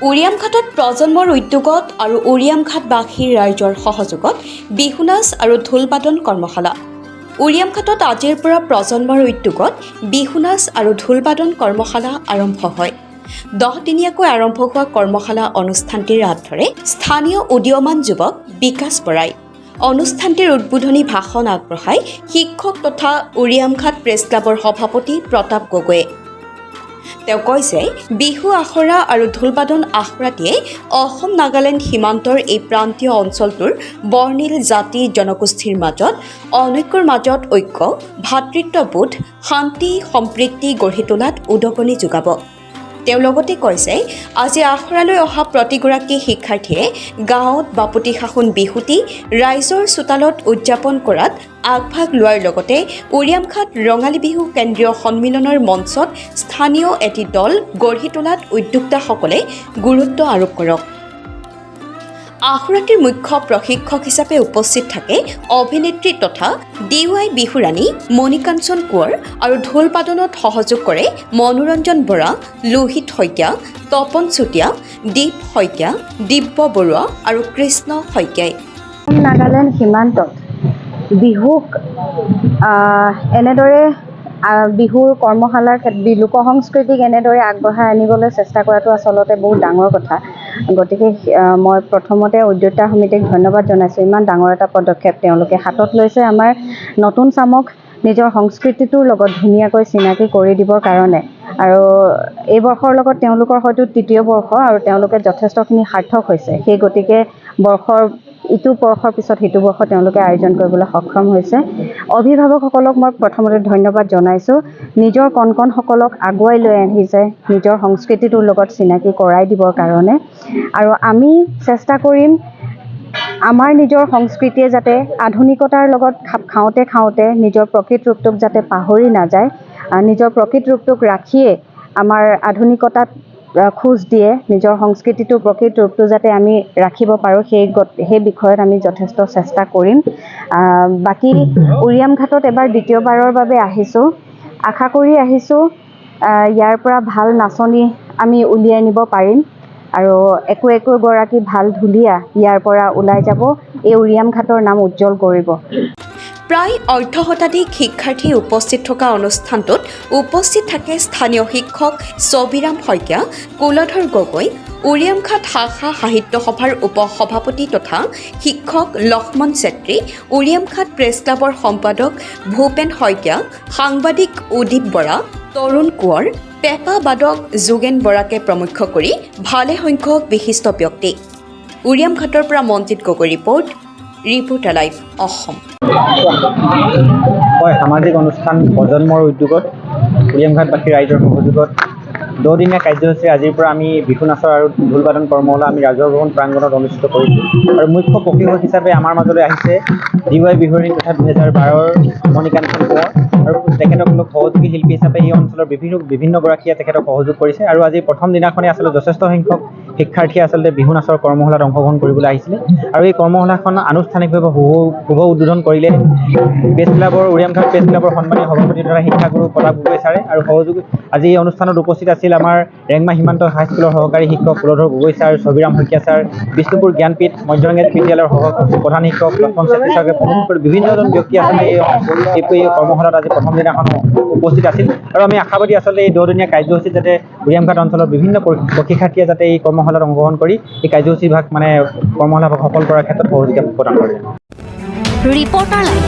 উৰিয়ামঘাটত প্ৰজন্মৰ উদ্যোগত আৰু উৰিয়ামঘাটবাসীৰ ৰাইজৰ সহযোগত বিহু নাচ আৰু ঢোল-বাদন কৰ্মশালা। উৰিয়ামঘাটত আজিৰ পৰা প্ৰজন্মৰ উদ্যোগত বিহু নাচ আৰু ঢোল-বাদন কৰ্মশালা আৰম্ভ হয়। 10 দিনীয়াকৈ আৰম্ভ হোৱা কৰ্মশালা অনুষ্ঠানটিৰ হাত ধৰে স্থানীয় উদীয়মান যুৱক বিকাশ বৰাই। অনুষ্ঠানটিৰ উদ্বোধনী ভাষণ আগবঢ়াই শিক্ষক তথা উৰিয়ামঘাট প্ৰেছ ক্লাবৰ সভাপতি প্ৰতাপ গগৈয়ে। তেওঁ কয় যে বিহু আখৰা আৰু ঢোল-বাদন আখৰাটিয়ে অসম নাগালেণ্ড সীমান্তৰ এই প্ৰান্তীয় অঞ্চলটোৰ বৰ্ণিল জাতি জনগোষ্ঠীৰ মাজত অনৈক্যৰ মাজত ঐক্য, ভাতৃত্ববোধ, শান্তি সম্প্ৰীতি গঢ়ি তোলাত উদগনি যোগাব। তেওঁ লগতে কয় যে আজি আখৰালৈ অহা প্ৰতিগৰাকী শিক্ষাৰ্থীয়ে গাঁৱত বাপতিসাহোন বিহুটি ৰাইজৰ চোতালত উদযাপন কৰাত আগভাগ লোৱাৰ লগতে উৰিয়ামঘাট ৰঙালী বিহু কেন্দ্ৰীয় সন্মিলনৰ মঞ্চত স্থানীয় এটি দল গঢ়ি তোলাত উদ্যোক্তাসকলে গুৰুত্ব আৰোপ কৰক। আখৰাটিৰ মুখ্য প্ৰশিক্ষক হিচাপে উপস্থিত থাকে অভিনেত্ৰী তথা DY বিহুৰাণী মণিকাঞ্চন কোঁৱৰ আৰু ঢোল-বাদনত সহযোগ কৰে মনোৰঞ্জন বৰা, লোহিত শইকীয়া, তপন চুতীয়া, দীপ শইকীয়া, দিব্য বৰুৱা আৰু কৃষ্ণ শইকীয়াই। নাগালেণ্ড সীমান্তত বিহুক এনেদৰে বিহুৰ কৰ্মশালাৰ লোক সংস্কৃতিক এনেদৰে আগবঢ়াই আনিবলৈ চেষ্টা কৰাটো আচলতে বহুত ডাঙৰ কথা। গতিকে মই প্ৰথমতে উদ্যোক্তা সমিতিক ধন্যবাদ জনাইছোঁ। ইমান ডাঙৰ এটা পদক্ষেপ তেওঁলোকে হাতত লৈছে আমাৰ নতুন চামক নিজৰ সংস্কৃতিটোৰ লগত ধুনীয়াকৈ চিনাকি কৰি দিবৰ কাৰণে। আৰু এই বৰ্ষৰ লগত তেওঁলোকৰ হয়তো তৃতীয় বৰ্ষ আৰু তেওঁলোকে যথেষ্টখিনি সাৰ্থক হৈছে। সেই গতিকে ইটো বৰ্ষৰ পিছত সিটো বৰ্ষ তেওঁলোকে আয়োজন কৰিবলৈ সক্ষম হৈছে। অভিভাৱকসকলক মই প্ৰথমতে ধন্যবাদ জনাইছোঁ। নিজৰ কণকণসকলক আগুৱাই লৈ আহিছে নিজৰ সংস্কৃতিটোৰ লগত চিনাকি কৰাই দিবৰ কাৰণে। আৰু আমি চেষ্টা কৰিম আমাৰ নিজৰ সংস্কৃতিয়ে যাতে আধুনিকতাৰ লগত খাপ খাওঁতে নিজৰ প্ৰকৃত ৰূপটোক যাতে পাহৰি নাযায়, নিজৰ প্ৰকৃত ৰূপটোক ৰাখিয়ে আমাৰ আধুনিকতাত খোজ দিয়ে, নিজৰ সংস্কৃতিটোৰ প্ৰকৃত ৰূপটো যাতে আমি ৰাখিব পাৰোঁ সেই বিষয়ত আমি যথেষ্ট চেষ্টা কৰিম। বাকী উৰিয়ামঘাটত এবাৰ দ্বিতীয়বাৰৰ বাবে আহিছোঁ। আশা কৰি আহিছোঁ ইয়াৰ পৰা ভাল নাচনি আমি উলিয়াই নিব পাৰিম আৰু একোগৰাকী ভাল ঢুলীয়া ইয়াৰ পৰা ওলাই যাব, এই উৰিয়ামঘাটৰ নাম উজ্জ্বল কৰিব। প্ৰায় অৰ্ধশতাধিক শিক্ষাৰ্থী উপস্থিত থকা অনুষ্ঠানটোত উপস্থিত থাকে স্থানীয় শিক্ষক ছবিৰাম শইকীয়া, কুলধৰ গগৈ, উৰিয়ামঘাট শাখা সাহিত্য সভাৰ উপ-সভাপতি তথা শিক্ষক লক্ষ্মণ চেত্ৰী, উৰিয়ামঘাট প্ৰেছ ক্লাবৰ সম্পাদক ভূপেন শইকীয়া, সাংবাদিক উদীপ বৰা, তৰুণ কোঁৱৰ, পেঁপা বাদক যোগেন বৰাকে প্ৰমুখ কৰি ভালেসংখ্যক বিশিষ্ট ব্যক্তি। উৰিয়ামঘাটৰ পৰা মনজিত গগৈ ৰিপৰ্টাৰ লাইভ অসম। হয়, সামাজিক অনুষ্ঠান প্ৰজন্মৰ উদ্যোগত উৰিয়ামঘাটবাসী ৰাইজৰ সহযোগত 10 দিনীয়া কাৰ্যসূচী আজিৰ পৰা আমি বিহু নাচৰ আৰু ঢোল-বাদন কৰ্মশালা আমি ৰাজহুৱা ভৱন প্ৰাংগণত অনুষ্ঠিত কৰিছোঁ। আৰু মুখ্য প্ৰশিক্ষক হিচাপে আমাৰ মাজলৈ আহিছে DY বিহুৰাণী তথা 2012ৰ মণিকাঞ্চন কোঁৱৰ আৰু তেখেতসকলক সহযোগী শিল্পী হিচাপে এই অঞ্চলৰ বিভিন্নগৰাকীয়ে তেখেতক সহযোগ কৰিছে। আৰু আজি প্ৰথম দিনাখনে আচলতে যথেষ্ট সংখ্যক শিক্ষাৰ্থীয়ে আচলতে বিহু নাচৰ কৰ্মশালাত অংশগ্ৰহণ কৰিবলৈ আহিছিলে। আৰু এই কৰ্মশালাখন আনুষ্ঠানিকভাৱে শুভ উদ্বোধন কৰিলে উৰিয়ামঘাট প্ৰেছ ক্লাবৰ সন্মানীয় সভাপতি তথা শিক্ষাগুৰু প্ৰতাপ গগৈ ছাৰে। আৰু সহযোগী আজি এই অনুষ্ঠানত উপস্থিত আছিল আমাৰ ৰেংমা সীমান্ত হাইস্কুলৰ সহকাৰী শিক্ষক কুলধৰ গগৈ ছাৰ, ছবিৰাম শইকীয়া ছাৰ, বিষ্ণুপুৰ জ্ঞানপীঠ মধ্যৰঙেজ বিদ্যালয়ৰ প্ৰধান শিক্ষক লক্ষ্মণ চেত্ৰী ছাৰকে প্ৰমুখ কৰি বিভিন্নজন ব্যক্তি আচলতে এই কৰ্মশালাত আজি প্ৰথম দিনাখন উপস্থিত আছিল। আৰু আমি আশাবাদী আচলতে এই 10 দিনীয়া কাৰ্যসূচীত যাতে উৰিয়ামঘাট অঞ্চলৰ বিভিন্ন প্ৰশিক্ষাৰ্থীয়ে যাতে এই কৰ্মশালাত অংশগ্ৰহণ কৰি এই কাৰ্যসূচীভাগ কৰ্মশালাভাগ সফল কৰাৰ ক্ষেত্ৰত সহযোগিতা প্ৰদান কৰে। Reporter live.